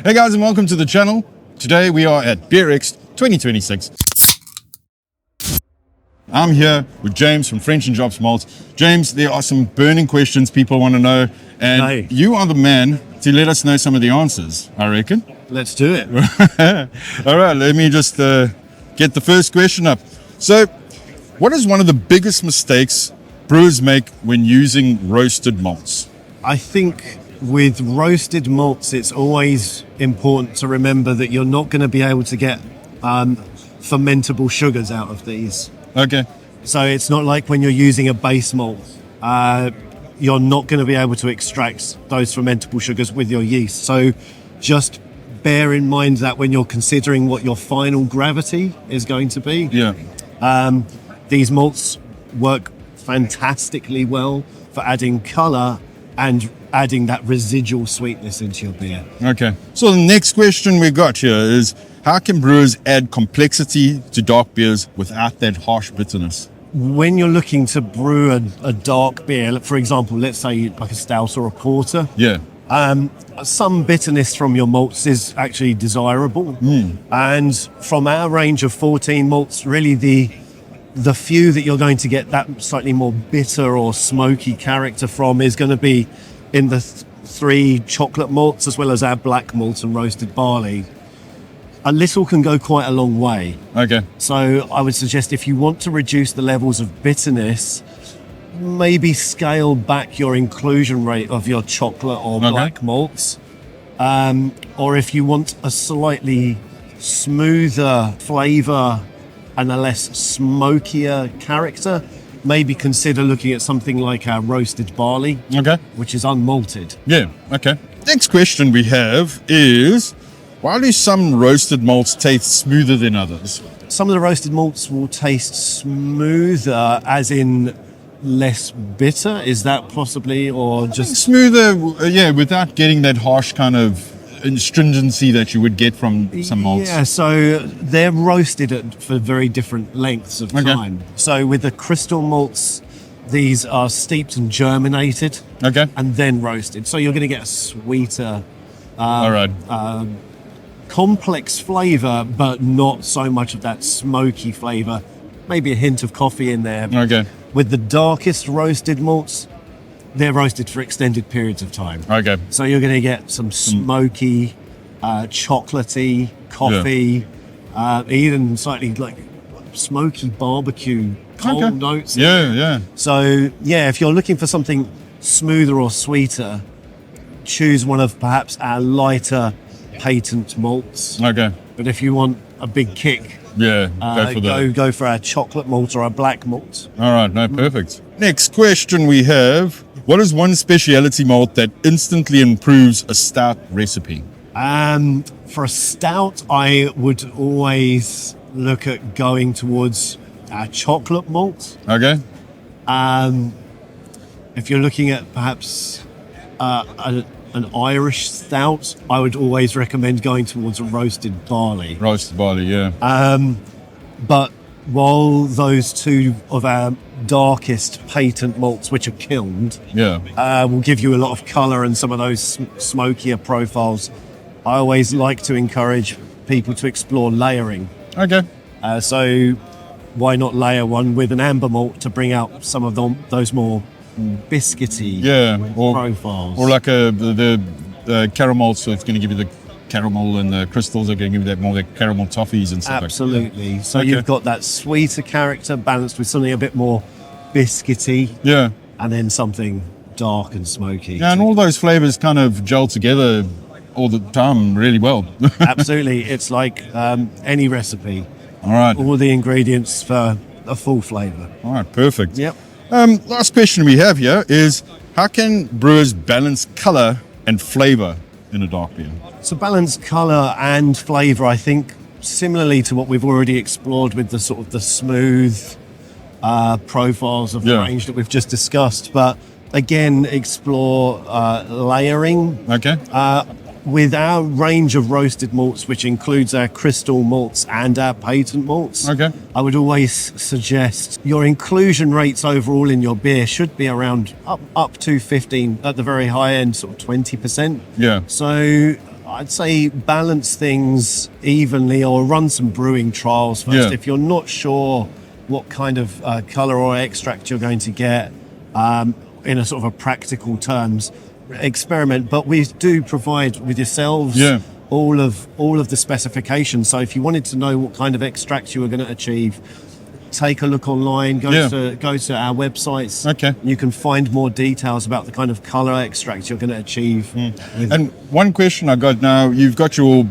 Hey guys, and welcome to the channel. Today we are at BeerX 2026. I'm here with James from French Jupps Malt. James, there are some burning questions people want to know, and you are the man to let us know some of the answers, I reckon. Let's do it. All right, let me just get the first question up. So, what is one of the biggest mistakes brewers make when using roasted malts? I think with roasted malts, it's always important to remember that you're not going to be able to get fermentable sugars out of these. Okay. So it's not like when you're using a base malt, you're not going to be able to extract those fermentable sugars with your yeast. So just bear in mind that when you're considering what your final gravity is going to be. Yeah. These malts work fantastically well for adding colour and adding that residual sweetness into your beer. Okay. So the next question we got here is, how can brewers add complexity to dark beers without that harsh bitterness? When you're looking to brew a dark beer, for example, let's say like a stout or a porter, Yeah. some bitterness from your malts is actually desirable. And from our range of 14 malts, really the few that you're going to get that slightly more bitter or smoky character from is going to be in the three chocolate malts, as well as our black malt and roasted barley. A little can go quite a long way. Okay. So I would suggest if you want to reduce the levels of bitterness, maybe scale back your inclusion rate of your chocolate or black malts. Or if you want a slightly smoother flavour and a less smokier character, maybe consider looking at something like our roasted barley, which is unmalted. Yeah, okay. Next question we have is, why do some roasted malts taste smoother than others? Some of the roasted malts will taste smoother, as in less bitter. Is that possibly, or just smoother? Yeah, without getting that harsh kind of astringency that you would get from some malts. Yeah, so they're roasted for very different lengths of time. So with the crystal malts, these are steeped and germinated, and then roasted. So you're going to get a sweeter, complex flavour, but not so much of that smoky flavour. Maybe a hint of coffee in there. Okay. With the darkest roasted malts, they're roasted for extended periods of time. Okay. So you're going to get some smoky, chocolatey, coffee, even slightly like smoky barbecue cold notes. Yeah, yeah. So yeah, if you're looking for something smoother or sweeter, choose one of perhaps our lighter patent malts. Okay. But if you want a big kick, go for our chocolate malt or our black malt. All right, no, perfect. Next question we have, what is one speciality malt that instantly improves a stout recipe? For a stout, I would always look at going towards our chocolate malt. Okay. If you're looking at perhaps an Irish stout, I would always recommend going towards a roasted barley. Roasted barley, yeah. But while those two of our darkest patent malts, which are kilned, will give you a lot of colour and some of those smokier profiles, I always like to encourage people to explore layering. Okay. So why not layer one with an amber malt to bring out some of those more biscuity profiles? Or like the caramel, so it's going to give you the caramel, and the crystals are going to give you that more the caramel toffees and stuff. Absolutely. Like that. So you've got that sweeter character balanced with something a bit more biscuity. Yeah. And then something dark and smoky. Yeah, and all those flavours kind of gel together all the time really well. Absolutely. It's like any recipe. All right. All the ingredients for a full flavour. All right, perfect. Yep. Last question we have here is, how can brewers balance colour and flavour in a dark beer? So balance colour and flavour, I think, similarly to what we've already explored with the sort of the smooth profiles of the range that we've just discussed. But again, explore layering. Okay. With our range of roasted malts, which includes our crystal malts and our patent malts, I would always suggest your inclusion rates overall in your beer should be around up to 15, at the very high end, sort of 20%. Yeah. So I'd say balance things evenly or run some brewing trials first. Yeah. If you're not sure what kind of colour or extract you're going to get in a sort of a practical terms, experiment. But we do provide with yourselves all of the specifications. So if you wanted to know what kind of extract you were going to achieve, take a look online, go to our websites. Okay. You can find more details about the kind of colour extract you're going to achieve. And one question I got now, you've got your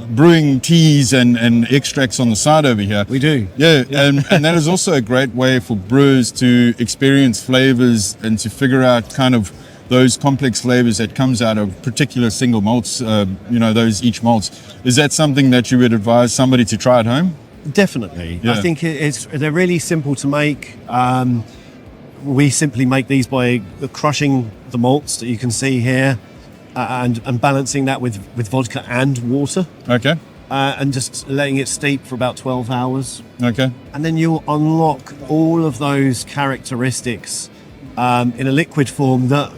brewing teas and extracts on the side over here. We do. Yeah, and that is also a great way for brewers to experience flavors and to figure out kind of those complex flavors that comes out of particular single malts, those each malts. Is that something that you would advise somebody to try at home? Definitely. Yeah. I think they're really simple to make. We simply make these by crushing the malts that you can see here and balancing that with vodka and water. Okay. And just letting it steep for about 12 hours. Okay. And then you'll unlock all of those characteristics in a liquid form that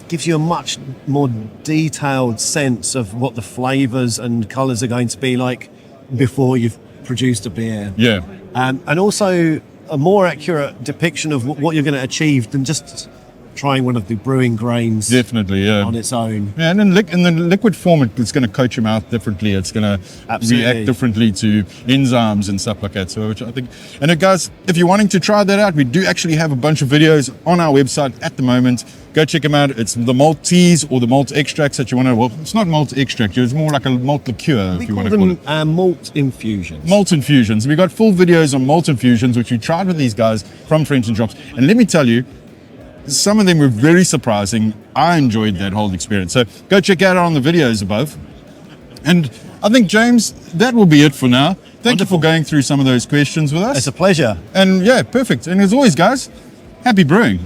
gives you a much more detailed sense of what the flavours and colours are going to be like before you've produced a beer. Yeah. And also a more accurate depiction of what you're going to achieve than just trying one of the brewing grains. Definitely, yeah. On its own. Yeah, and in the liquid form, it's going to coat your mouth differently. It's going to react differently to enzymes and stuff like that. So, which I think, and guys, if you're wanting to try that out, we do actually have a bunch of videos on our website at the moment. Go check them out. It's the malt teas or the malt extracts that you want to. Well, it's not malt extract. It's more like a malt liqueur, if you want to call it. Malt infusions. Malt infusions. We got full videos on malt infusions, which we tried with these guys from French Jupps. And let me tell you, some of them were very surprising. I enjoyed that whole experience. So go check out on the videos above. And I think, James, that will be it for now. Thank you for going through some of those questions with us. It's a pleasure. And yeah, perfect. And as always, guys, happy brewing.